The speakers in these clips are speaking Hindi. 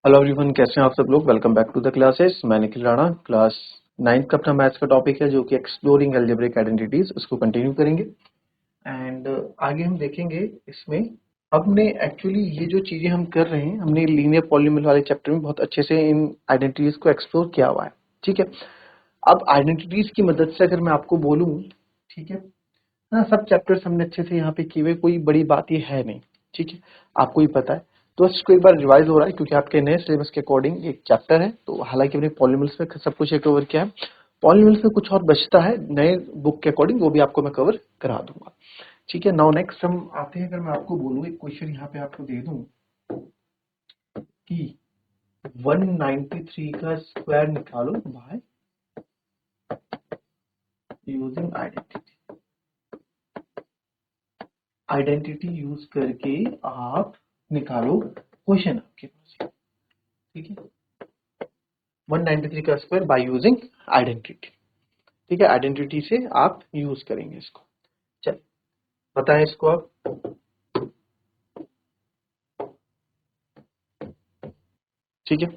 हेलो एवरीवन, कैसे हैं आप सब लोग। Welcome back to the classes. मैं निखिल राणा। क्लास 9 का अपना मैथ्स का टॉपिक है जो कि एक्सप्लोरिंग अलजेब्रिक आइडेंटिटीज, उसको कंटिन्यू करेंगे। एंड आगे हम देखेंगे इसमें हमने एक्चुअली ये जो चीजें हम कर रहे हैं, हमने लीनियर पॉलिनोमियल वाले चैप्टर में बहुत अच्छे से इन आइडेंटिटीज को एक्सप्लोर किया हुआ है। ठीक है, अब आइडेंटिटीज की मदद से अगर मैं आपको बोलूँ, ठीक है हाँ, सब चैप्टर्स हमने अच्छे से यहाँ पे किए हुए, कोई बड़ी बात ये है नहीं। ठीक है, आपको ही पता है। तो इसको एक बार रिवाइज हो रहा है क्योंकि आपके नए सिलेबस के अकॉर्डिंग एक चैप्टर है। तो हालांकि हमने पॉलिनोमियल्स में सब कुछ कवर किया है, पॉलिनोमियल्स में कुछ और बचता है नए बुक के अकॉर्डिंग, वो भी आपको मैं कवर करा दूंगा। ठीक है, नाउ नेक्स्ट हम आते हैं। अगर मैं आपको बोलूँ, एक क्वेश्चन यहाँ पे आपको दे दूं कि 193 का स्क्वायर निकालो बाय यूजिंग आइडेंटिटी यूज करके आप निकालो क्वेश्चन आपके पास। ठीक है, 193 का स्क्वायर बाय यूजिंग आइडेंटिटी। ठीक है, आइडेंटिटी से आप यूज करेंगे इसको। चल बताएं इसको आप। ठीक है,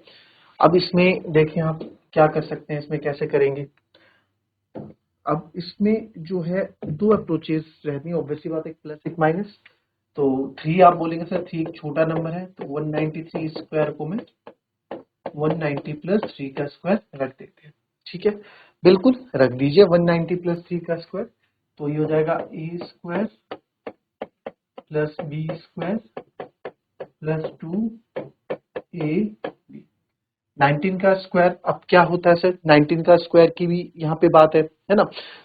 अब इसमें देखें आप क्या कर सकते हैं, इसमें कैसे करेंगे। अब इसमें जो है दो अप्रोचेस रहती हैं, ऑब्वियसली बात, एक प्लस एक माइनस। तो 3 आप बोलेंगे सर 3 एक छोटा नंबर है, तो 193 स्क्वायर को मैं 190 प्लस 3 का स्क्वायर रख देते हैं। ठीक है, बिल्कुल रख दीजिए 190 प्लस 3 का स्क्वायर। तो ये हो जाएगा a square plus B square plus 2 a b. 19 का स्क्वायर अब क्या होता है सर, 19 का स्क्वायर की भी यहाँ पे बात है ना।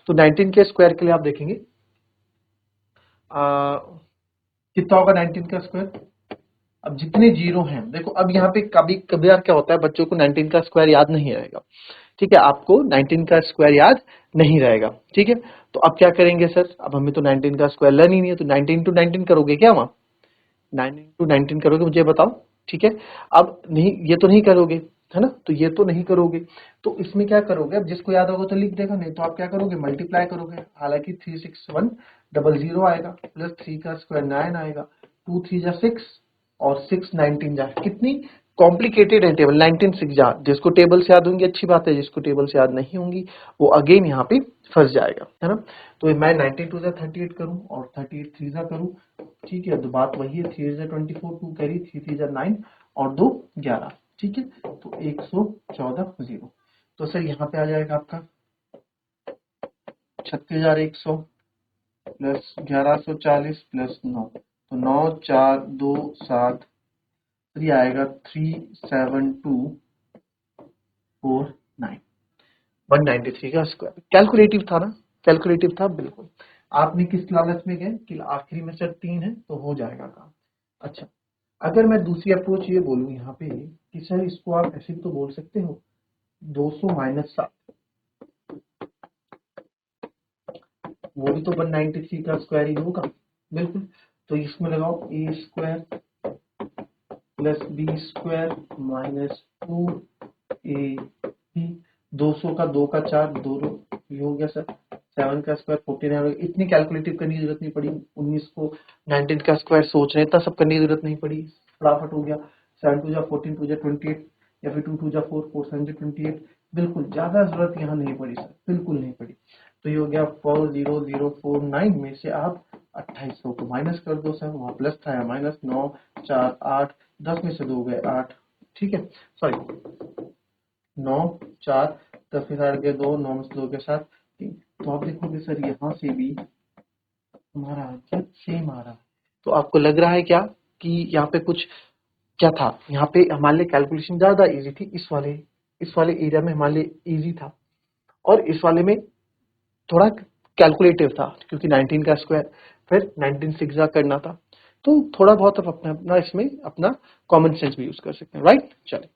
तो 19 के स्क्वायर के लिए आप देखेंगे कितना होगा 19 का स्क्वायर। अब जितने जीरो हैं देखो, अब यहाँ पे कभी कभी यार क्या होता है, बच्चों को 19 का स्क्वायर याद नहीं रहेगा। ठीक है, आपको 19 का स्क्वायर याद नहीं रहेगा। ठीक है, तो अब क्या करेंगे सर, अब हमें तो 19 का स्क्वायर लर्न ही नहीं है, तो 19 टू 19 करोगे क्या वहां, 9 टू 19 करोगे, मुझे बताओ। ठीक है, अब नहीं, ये तो नहीं करोगे, है ना, तो ये तो नहीं करोगे। तो इसमें क्या करोगे, अब जिसको याद होगा तो लिख देगा, नहीं तो आप क्या करोगे, मल्टीप्लाई करोगे। हालांकि 36100 आएगा, प्लस 3 का स्क्वायर 9 आएगा, 2 3 जा 6 और 6 19 जा, कितनी कॉम्प्लिकेटेड है टेबल। 19 6 जा, जिसको टेबल से याद होंगी अच्छी बात है, जिसको टेबल से याद नहीं होंगी वो अगेन यहाँ पे फंस जाएगा, है ना। तो मैं 19 2 जा 38 करूं और 38 3 जा करूं। ठीक है, तो बात वही है, 3 जा 24, 2 कैरी, 3 3 जा 9 और 2 11। ठीक है, तो 114 0। तो सर यहाँ पे आ जाएगा आपका 36,100 प्लस 1140 प्लस 9, तो 9 4 2 7, तो ये आएगा 37249। 193 का स्क्वायर कैलकुलेटिव था ना, कैलकुलेटिव था बिल्कुल। आपने किस लालच में गए कि आखिरी में सर 3 है तो हो जाएगा काम। अच्छा, अगर मैं दूसरी अप्रोच ये बोलूं यहाँ पे कि सर इसको आप ऐसे भी तो बोल सकते हो 200 माइनस 7, वो भी तो 193 का स्क्वायर ही होगा। बिल्कुल, तो इसमें लगाओ a square plus B square minus 2 a b. 200 का 2 का 4 दो, ये हो गया सर 7 का स्क्वायर 49। इतनी कैलकुलेटिव करने की जरूरत नहीं पड़ी, 19 को 19 का स्क्वायर सोच रहे, इतना सब करने की जरूरत नहीं पड़ी, फटाफट हो गया। 7 2 जा 14, 2 जा 28, या फिर 2 2 जा 4, 4 7 जा 28। बिल्कुल ज्यादा जरूरत यहाँ नहीं पड़ी सर, बिल्कुल नहीं पड़ी। तो ये हो गया 40049 में से आप 2800 को माइनस कर दो सर, वहां प्लस था या माइनस, 9 4 8, 10 में से 2 गए 8। ठीक है, सॉरी 9 4, 10 में से 8 गए 2, 9 में से 2 गए 7 3। तो आप देखोगे सर यहाँ से भी हमारा आंसर सेम आ रहा है। तो आपको लग रहा है क्या कि यहाँ पे कुछ क्या था, यहाँ पे हमारे लिए कैलकुलेशन ज्यादा इजी थी, इस वाले एरिया में हमारे लिए इजी था, और इस वाले में थोड़ा कैलकुलेटिव था क्योंकि 19 का स्क्वायर फिर 19 सिक्स करना था। तो थोड़ा बहुत आप अपना अपना इसमें अपना कॉमन सेंस भी यूज कर सकते हैं, राइट। चलिए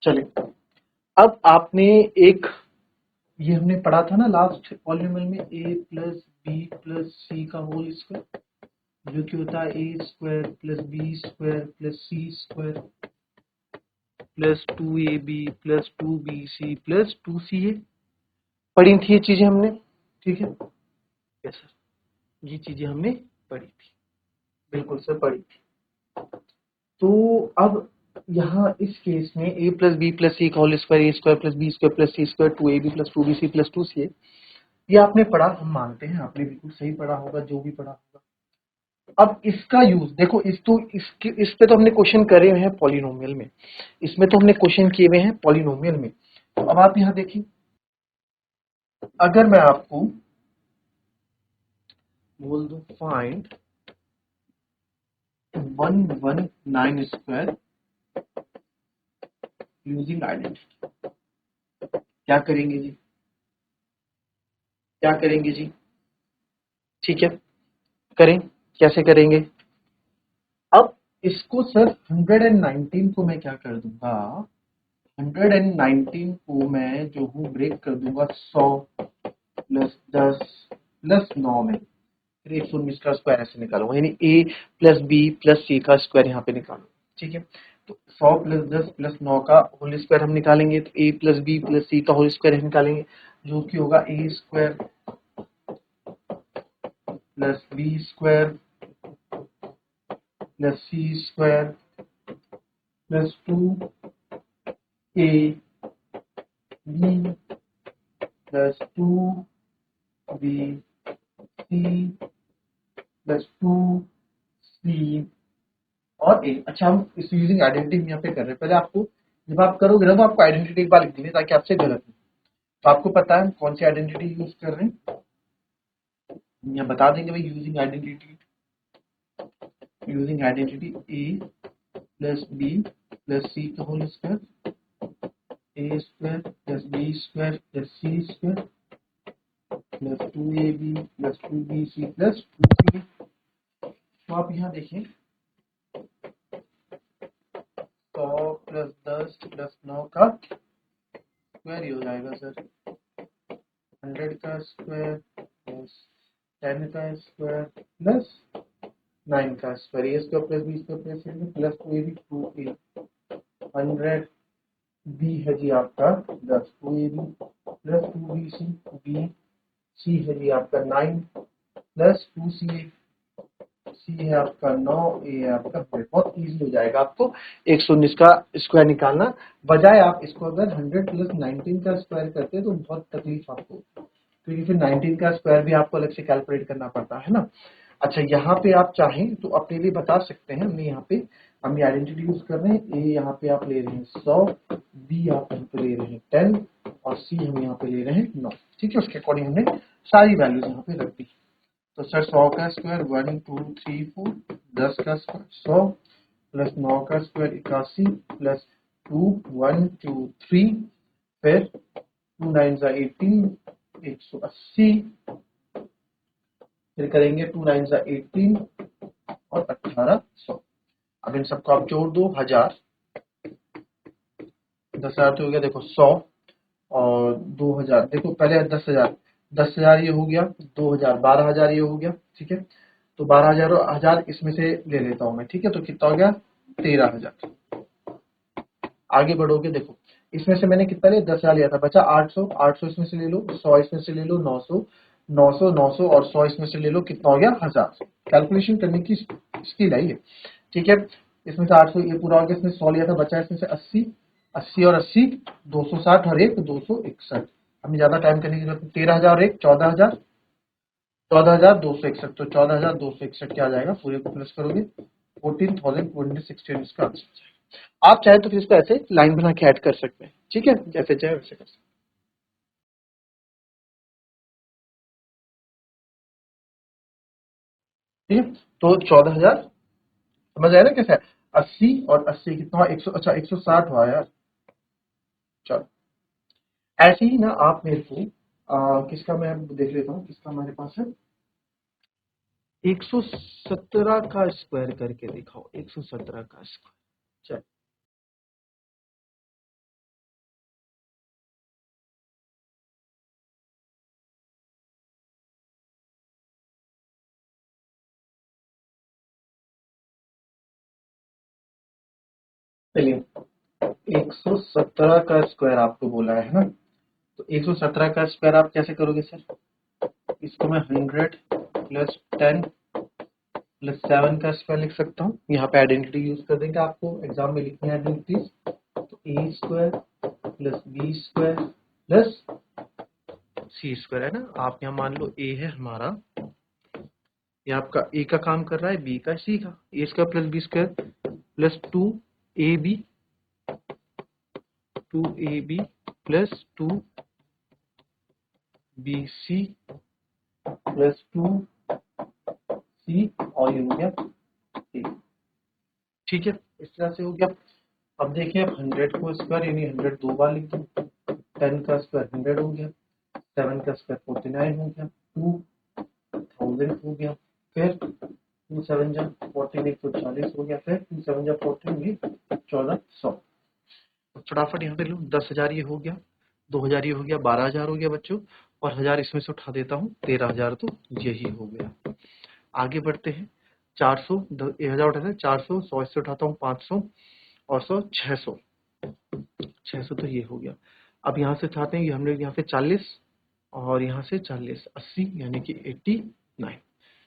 चलिए, अब आपने एक, ये हमने पढ़ा था ना लास्ट पॉलिनोमियल में, ए प्लस बी प्लस सी का होल स्क्वायर, जो कि होता है a square plus B square plus C square. Plus 2ab plus 2bc plus 2ca। पढ़ी थी ये चीजें हमने, ठीक है। यस सर, ये चीजें हमने पढ़ी थी, बिल्कुल सर पढ़ी थी। तो अब यहाँ इस केस में a प्लस बी प्लस सी का whole square, a square plus B square plus C square, 2ab plus 2bc plus 2ca, ये आपने पढ़ा, हम मानते हैं आपने बिल्कुल सही पढ़ा होगा, जो भी पढ़ा होगा। अब इसका यूज देखो, इस पे तो हमने क्वेश्चन करे हुए हैं पॉलिनोमियल में, इसमें तो हमने क्वेश्चन किए हुए हैं पॉलिनोमियल में। तो अब आप यहाँ देखिए, अगर मैं आपको बोल दूं फाइंड 119 स्क्वायर यूजिंग आइडेंटिटी, क्या करेंगे जी, क्या करेंगे जी, ठीक है, करें, कैसे करेंगे। अब इसको सर 119 को मैं क्या कर दूंगा, 119 को मैं जो हूँ ब्रेक कर दूंगा 100 प्लस 10 प्लस 9 में, फिर 119 का स्क्वायर ऐसे निकालूंगा, यानी a प्लस बी प्लस सी का स्क्वायर यहाँ पे निकालूंगा, ठीक है। तो 100 प्लस 10 प्लस 9 का होल स्क्वायर हम निकालेंगे, तो a प्लस बी प्लस सी का होल स्क्वायर निकालेंगे, जो कि होगा a square plus B square plus C square plus 2a B plus 2b C plus 2c और a। अच्छा, हम इस यूजिंग आइडेंटिटी यहाँ पे कर रहे हैं, पहले आपको जब आप करोगे ना तो आपको आइडेंटिटी एक बार लिख देंगे ताकि आपसे गलत नहीं। तो आपको पता है कौन सी आइडेंटिटी यूज कर रहे हैं, यहाँ बता देंगे भाई, using identity a plus B plus सी का whole square, a square plus B square plus C square plus 2ab plus 2bc plus 2c। तो आप यहाँ देखिए 100 प्लस 10 प्लस 9 का स्क्वायर ही हो जाएगा सर, 100 का स्क्वायर प्लस 10 का स्क्वायर प्लस 9 का square, a square plus B square plus c plus 2ab 2a, 100 b है जी आपका 10, 2ab plus 2bc, B C है जी आपका 9 प्लस 2ca, सी है आपका 9, ए है आपका 100। बहुत इजी हो जाएगा आपको 119 का स्क्वायर निकालना, बजाय आप इसको अगर 100 प्लस 19 का स्क्वायर करते तो बहुत तकलीफ आपको, क्योंकि फिर 19 का स्क्वायर भी आपको अलग से कैलकुलेट करना पड़ता है ना। अच्छा, यहाँ पे आप चाहें तो अपने लिए बता सकते हैं, हमने यहाँ पे हम ये आइडेंटिटी यूज कर रहे हैं, ए यहाँ पे आप ले रहे हैं 100, बी आप यहाँ पे ले रहे हैं 10 और सी हम यहाँ पे ले रहे हैं 9, ठीक है। उसके अकॉर्डिंग हमने सारी वैल्यूज यहाँ पे रख दी। तो सर 100 का स्क्वायर 1 2 3 4, 10 का स्क्वायर 100 प्लस 9 का स्क्वायर 81 प्लस 2 1 2 3, फिर 2 9 18 180, फिर करेंगे 2 9 18 और 1800। अब इन सबको आप जोड़ दो, 1000 10,000 तो हो गया, देखो 100 और 2000, देखो पहले 10,000, 10,000 ये हो गया, 2000 12,000 ये हो गया, ठीक है। तो 12,000 और 1000 इसमें से ले लेता हूं मैं, ठीक है। तो कितना हो गया 13,000। आगे बढ़ोगे, देखो इसमें से मैंने कितना लिया 10,000 लिया था, बचा 800, 800 इसमें से ले लो, 100 इसमें से ले लो, 900 900 900 और 100 इसमें से ले लो, कितना हो गया 1000। कैलकुलेशन करने की स्किल है ये, ठीक है। इसमें से 800 ये पूरा हो गया, इसमें 100 लिया था, बचा इसमें से 80, 80 और 80 260 और 1 261। हमें ज्यादा टाइम करने की जरूरत नहीं, 13,000 और 1 14,000, 14,261। तो 14,261 क्या आ जाएगा, पूरे को प्लस करोगे 14,216 इसका आंसर। आप चाहे तो फिर इसको ऐसे लाइन बना के ऐड कर सकते हैं, ठीक है, जैसे चाहे वैसे कर सकते हैं, ठीक है। तो 14,000 समझ आया ना कैसे है? 80 और 80 कितना हुआ 100, अच्छा 160 हुआ यार। चलो ऐसे ही ना आप मेरे को किसका मैं देख लेता हूँ, किसका हमारे पास है, 117 का स्क्वायर करके दिखाओ, 117 का स्क्वायर। चलो चलिए, 117 का स्क्वायर आपको बोला है ना, तो 117 का स्क्वायर आप कैसे करोगे सर? इसको मैं 100 प्लस 10 प्लस 7 का स्क्वायर लिख सकता हूँ। यहाँ पे आइडेंटिटी यूज कर देंगे, आपको एग्जाम में लिखनी है आइडेंटिटीज। तो a square plus B square plus C square है ना। आप यहाँ मान लो ए है हमारा, ये आपका ए का काम कर रहा है, बी का, सी का। A square plus B square plus 2ab plus 2bc plus 2c और ये हो गया a। ठीक है, इस तरह से हो गया। अब देखिए, अब 100 को स्क्वायर यानी 100 दो बार लिख दो, 10 का स्क्वायर 100 हो गया, 7 का स्क्वायर 49 हो गया, 2000 हो गया, फिर 2 7 जा 14 140 हो गया, फिर 2 7 जा 14 ये 1400। फटाफट यहाँ पे लो, 10,000 ये हो गया, 2000 ये हो गया, 12,000 हो गया बच्चों, और 1000 इसमें से उठा देता हूँ, 13,000 तो यही हो गया। आगे बढ़ते हैं, 400 1000 उठाते हैं, 400 100 इससे उठाता हूँ 500 और 100 600 तो ये हो गया। अब यहाँ से उठाते हैं, ये हम लोग यहाँ से 40 और यहाँ से 40 80 यानी कि 89,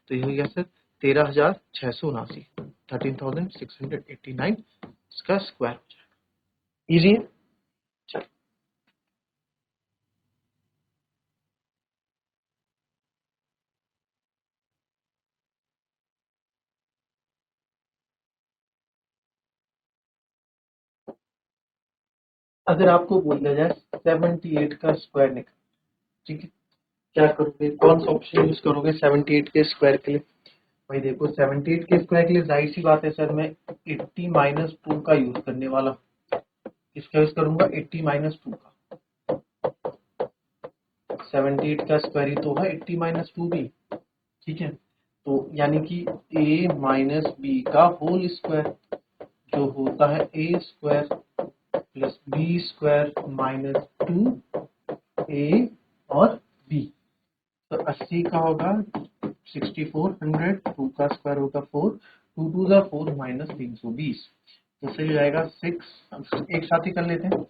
तो ये हो गया सर 13,679, 13,689 इसका स्क्वायर हो जाएगा। इजी है। चल, अगर आपको बोल दिया जाए 78 का स्क्वायर निकाल, ठीक है, क्या करोगे, कौन सा ऑप्शन यूज करोगे 78 के स्क्वायर के लिए? भाई देखो, 78 के स्क्वायर के लिए जाहिर सी बात है सर, मैं 80 माइनस 2 का यूज करने वाला हूँ। इसका यूज करूंगा 80 माइनस 2 का। 78 का स्क्वायर ही तो है 80 माइनस 2 भी, ठीक है। तो यानी कि a माइनस बी का होल स्क्वायर जो होता है a square plus B square minus 2a और b। तो 80 का होगा 6400, 2 का स्क्वायर होगा 4, 2 2 जा 4 माइनस 320, तो सही हो जाएगा 6। एक साथ ही कर लेते हैं,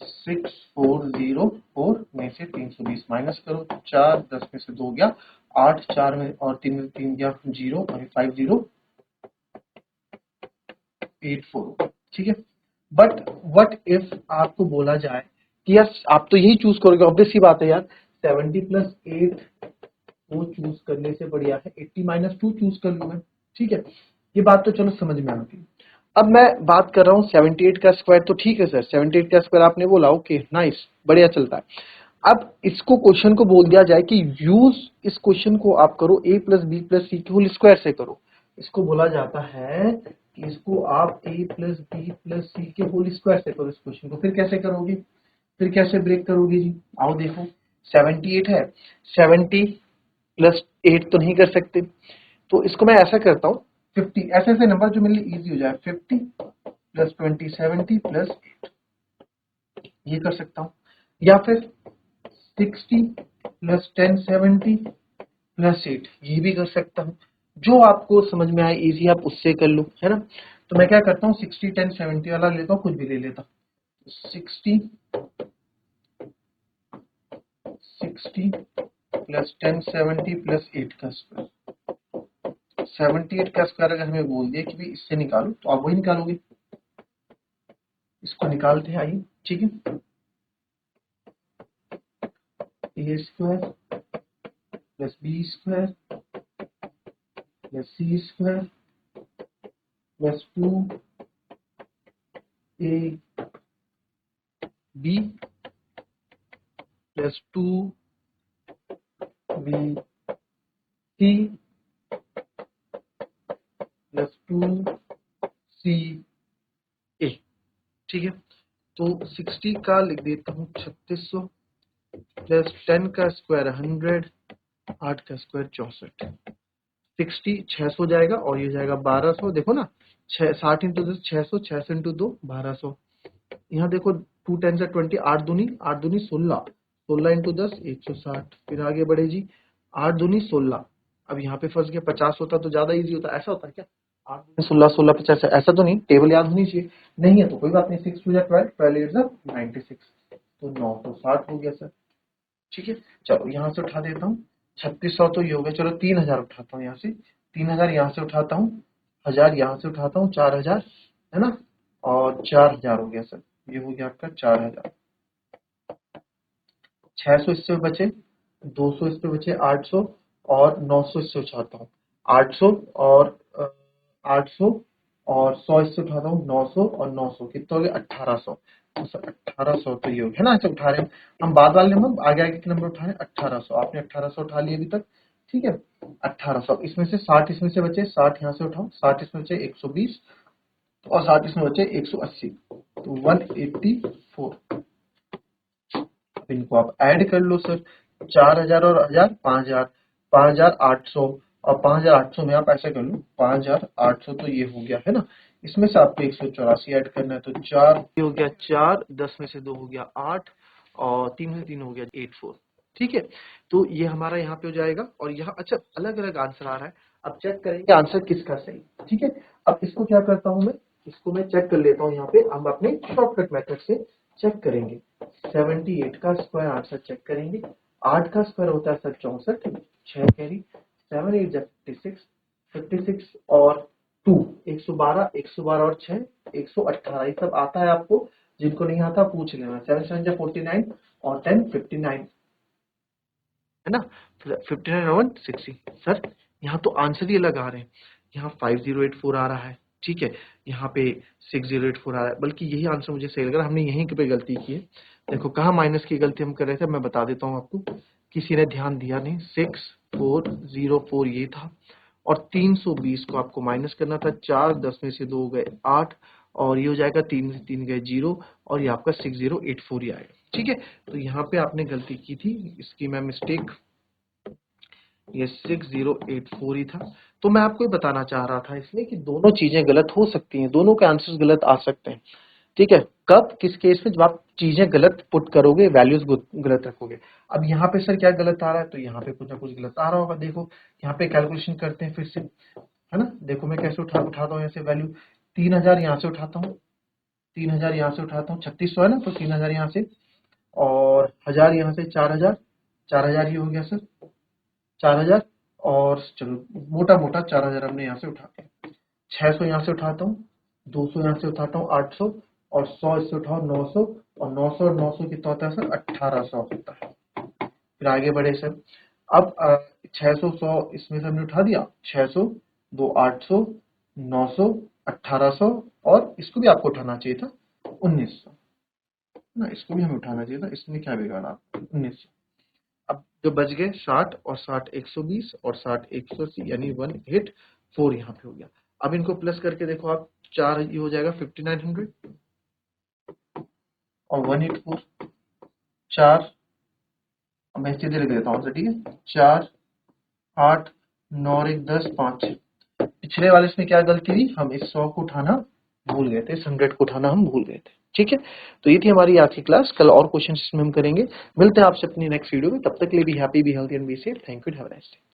6404 में से 320 माइनस करो, 4 10 में से 2 गया 8, 4 में और 3 में 3 गया 0 और 5084, ठीक है। बट व्हाट इफ आपको बोला जाए कि यार आप तो यही चूज करोगे, ऑब्वियस सी बात है यार, 70 प्लस 8 वो चूज करने से बढ़िया है 80 माइनस 2 चूज कर लूँ मैं, ठीक है। ये बात तो चलो समझ में आ गई। अब मैं बात कर रहा हूँ 78 का स्क्वायर, तो ठीक है सर 78 का स्क्वायर आपने बोला, ओके नाइस, बढ़िया चलता है। अब इसको क्वेश्चन को बोल दिया जाए कि यूज इस क्वेश्चन को आप करो a प्लस बी प्लस सी के होल स्क्वायर से करो। इसको बोला जाता है कि इसको आप a प्लस बी प्लस सी के होल स्क्वायर से करो। इस क्वेश्चन को फिर कैसे करोगे, फिर कैसे ब्रेक करोगे जी? आओ देखो, 78 है, 70 प्लस 8 तो नहीं कर सकते, तो इसको मैं ऐसा करता हूँ 50, ऐसे ऐसे नंबर जो मेरे लिए इजी हो जाए, 50 प्लस 20 70 प्लस 8, ये कर सकता हूँ। या फिर 60 प्लस 10 70 प्लस 8, ये भी कर सकता हूँ। जो आपको समझ में आए इजी आप उससे कर लो, है ना। तो मैं क्या करता हूँ 60 10 70 वाला लेता हूँ, कुछ भी ले लेता हूँ। 60 प्लस 10 70 प्लस 8 का स्क्वायर, 78 का स्क्वायर अगर हमें बोल दिया कि भाई इससे निकालो, तो आप वही निकालोगे। इसको निकालते हैं, आइए, ठीक है। A square plus B square plus C square plus 2a B plus 2b C plus 2c a, ठीक है। तो 60 का लिख देता हूँ 3600 प्लस 10 का स्क्वायर 100, 8 का स्क्वायर 64, 60 600 जाएगा और ये जाएगा 1200। देखो ना, 60 इंटू 10 600, 600 इंटू 2 1200। यहाँ देखो 2 10 से 20, 8 दूनी 16, 16 इंटू 10 160। फिर आगे बढ़े जी, 8 दूनी 16। अब यहाँ पे फंस गया, 50 होता तो ज्यादा इजी होता, ऐसा होता है क्या? 8 16 16 50, ऐसा तो नहीं, टेबल याद होनी चाहिए, नहीं है तो कोई बात नहीं, 6 2 12, 12 8 96, तो 960 हो गया सर। ठीक है, चलो यहाँ से उठा देता हूँ, 3600 तो ये हो गया, चलो 3000 उठाता हूँ यहाँ से, 3000 यहाँ से उठाता हूँ, 1000 यहाँ से उठाता हूँ, 4000 है ना, और 4000 हो गया सर, ये हो गया आपका 4000। 600 इससे बचे, 200 इससे बचे, 800 और 900 इससे उठाता हूँ, 800 और 800 और 100 इससे उठाता हूँ, 900 और 900 कितना हो गया 1800। तो सर 1800 तो ये हो गया ना, ऐसे उठा रहे हैं हम, बाद वाले नंबर आगे आगे के नंबर उठा रहे हैं। 1800 आपने 1800 उठा लिया अभी तक, ठीक है। 1800 इसमें से 60 इसमें से बचे, 60 यहाँ से उठाओ, 60 इसमें बचे 120 और 60 इसमें बचे 180, तो 184। इनको आप ऐड कर लो सर, 4000 और 1000 5000, 5800 और 5800 में आप ऐसे कर लो 5800, तो ये हो गया है ना। इसमें से आपको 184 ऐड करना है, तो 4 हो गया 4, 10 में से 2 हो गया 8 और 3 में से 3 हो गया 84। ठीक है, तो ये हमारा यहाँ पे हो जाएगा, और यहाँ अच्छा अलग अलग आंसर आ रहा है, अब चेक करेंगे आंसर किसका सही। ठीक है, अब इसको क्या करता हूँ मैं, इसको मैं चेक कर लेता हूँ, यहाँ पे हम अपने शॉर्टकट मेथड से चेक करेंगे। 78 का स्क्वायर आंसर चेक करेंगे, 8 का स्क्वायर होता है सर 64, 6 कैरी, 7 8 जा 56, 56 और 2 112, 112 और 6 118, ये सब आता है आपको, जिनको नहीं आता पूछ लेना। 7 7 जा 49 और 10 59 है ना, 59 और 60 सर, यहाँ तो आंसर ही अलग आ रहे हैं, यहाँ 5084 आ रहा है, ठीक है, यहाँ पे 6084 आ रहा है, बल्कि यही आंसर मुझे सही लग रहा है, हमने यहीं पे गलती की है। देखो कहाँ माइनस की गलती हम कर रहे थे, मैं बता देता हूँ आपको, किसी ने ध्यान दिया नहीं, 6404 ये था, और 320 को आपको माइनस करना था, 4 10 में से 2 हो गए 8, और ये हो जाएगा 3 से 3 गए 0, और ये आपका 6084 ही आएगा। ठीक है, तो यहाँ पे आपने गलती की थी, इसकी मैं मिस्टेक, ये 6084 ही था। तो मैं आपको ये बताना चाह रहा था इसमें कि दोनों चीजें गलत हो सकती हैं, दोनों के आंसर्स गलत आ सकते हैं। ठीक है, कब किस केस में, जब आप चीजें गलत पुट करोगे, वैल्यूज गलत रखोगे। अब यहाँ पे सर क्या गलत आ रहा है, तो यहाँ पे कुछ ना कुछ गलत आ रहा होगा। देखो यहाँ पे कैलकुलेशन करते हैं फिर से, है ना, देखो मैं कैसे उठाता हूँ यहाँ से वैल्यू, 3000 यहाँ से उठाता हूँ, 3000 यहाँ से उठाता हूँ, 3600 है ना, तो 3000 यहाँ से, और 1000 यहाँ से, 4000, 4000 ये हो गया सर 4000, और चलो मोटा मोटा 4000 हमने यहाँ से उठा दिया, 600 यहाँ से उठाता हूँ, 200 यहाँ से उठाता हूँ 800, और 100 इससे उठाओ 900, और 900 और 900 कितना होता है सर 1800 होता है। फिर आगे बढ़े सर, अब 600 100 इसमें से हमने उठा दिया, 600 2 800 900 1800, और इसको भी आपको उठाना चाहिए था 1900 ना, इसको भी हमें उठाना चाहिए था, इसमें क्या बिगाड़ा 1900। अब जो बच गए 60 और 60 120 और 60 180, यानी 184 यहाँ पे हो गया। अब इनको प्लस करके देखो आप, 4 ये हो जाएगा 5900 और 184, 4, अब मैं सीधे लिख देता हूँ सर, ठीक है, 4 8 9 1 10 5। पिछले वाले इसमें क्या गलती थी, हम इस 100 को उठाना भूल गए थे, इस 100 को उठाना हम भूल गए थे। ठीक है, तो ये थी हमारी आज की क्लास, कल और क्वेश्चन इसमें हम करेंगे। मिलते हैं आपसे अपनी नेक्स्ट वीडियो में, तब तक के लिए भी happy, be healthy and be safe. Thank you, have a nice day.